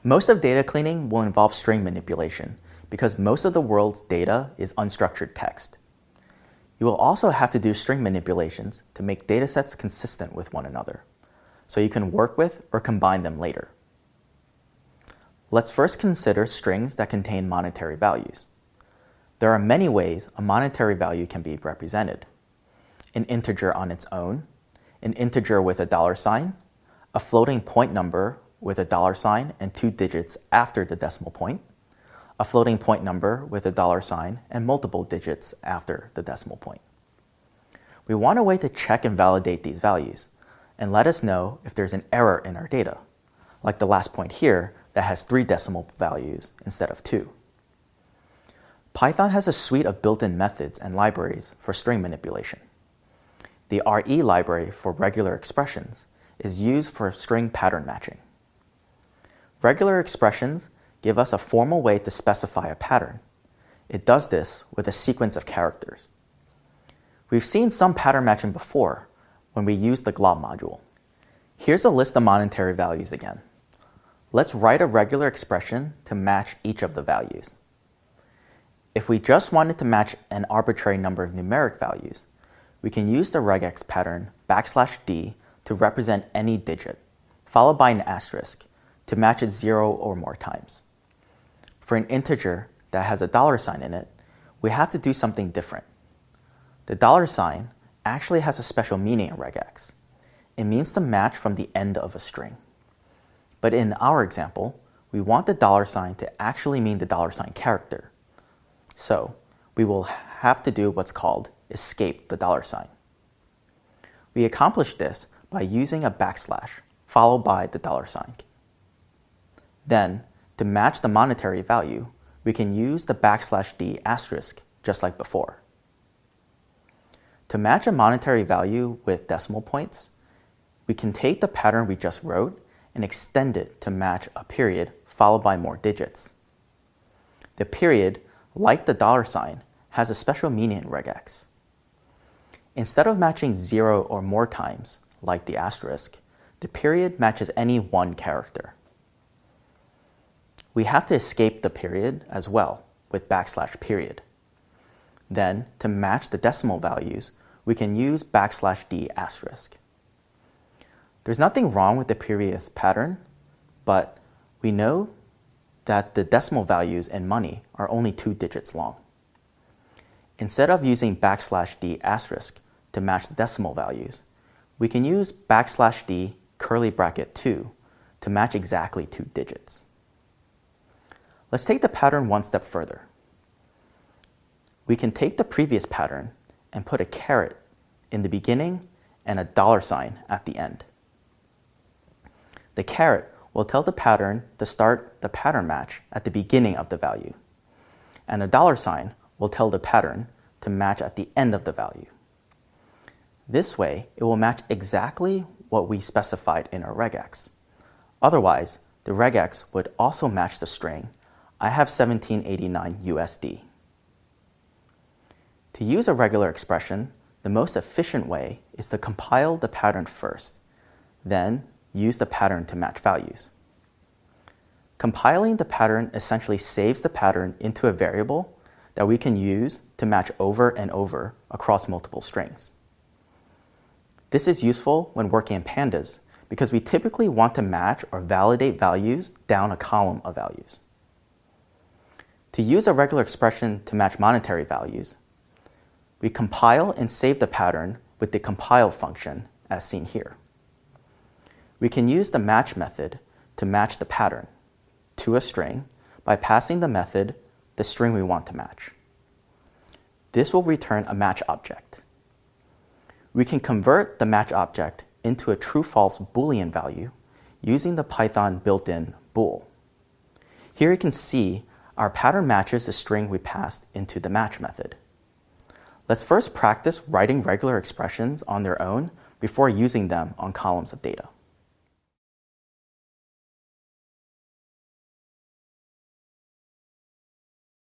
Most of data cleaning will involve string manipulation because most of the world's data is unstructured text. You will also have to do string manipulations to make datasets consistent with one another, so you can work with or combine them later. Let's first consider strings that contain monetary values. There are many ways a monetary value can be represented: an integer on its own, an integer with a $sign, a floating point number with a $sign and 2 digits after the decimal point, a floating point number with a $sign and multiple digits after the decimal point. We want a way to check and validate these values and let us know if there's an error in our data, like the last point here that has 3 decimal values instead of 2. Python has a suite of built-in methods and libraries for string manipulation. The RE library for regular expressions is used for string pattern matching. Regular expressions give us a formal way to specify a pattern. It does this with a sequence of characters. We've seen some pattern matching before when we use the glob module. Here's a list of monetary values again. Let's write a regular expression to match each of the values. If we just wanted to match an arbitrary number of numeric values, we can use the regex pattern \d to represent any digit, followed by an asterisk to match it 0 or more times. For an integer that has a $sign in it, we have to do something different. The $sign actually has a special meaning in regex. It means to match from the end of a string. But in our example, we want the $sign to actually mean the $sign character. So we will have to do what's called escape the $sign. We accomplish this by using a backslash followed by the $sign. Then, to match the monetary value, we can use the \d asterisk just like before. To match a monetary value with decimal points, we can take the pattern we just wrote and extend it to match a period followed by more digits. The period, like the $sign, has a special meaning in regex. Instead of matching 0 or more times, like the asterisk, the period matches any one character. We have to escape the period as well with \period. Then, to match the decimal values, we can use \d asterisk. There's nothing wrong with the previous pattern, but we know that the decimal values in money are only 2 digits long. Instead of using \d asterisk to match the decimal values, we can use \d curly bracket 2 to match exactly 2 digits. Let's take the pattern one step further. We can take the previous pattern and put a caret in the beginning and a $sign at the end. The caret will tell the pattern to start the pattern match at the beginning of the value, and the $sign will tell the pattern to match at the end of the value. This way, it will match exactly what we specified in our regex. Otherwise, the regex would also match the string I have 1789 USD. To use a regular expression, the most efficient way is to compile the pattern first, then use the pattern to match values. Compiling the pattern essentially saves the pattern into a variable that we can use to match over and over across multiple strings. This is useful when working in pandas because we typically want to match or validate values down a column of values. To use a regular expression to match monetary values, we compile and save the pattern with the compile function as seen here. We can use the match method to match the pattern to a string by passing the method the string we want to match. This will return a match object. We can convert the match object into a true-false Boolean value using the Python built-in bool. Here you can see our pattern matches the string we passed into the match method. Let's first practice writing regular expressions on their own before using them on columns of data.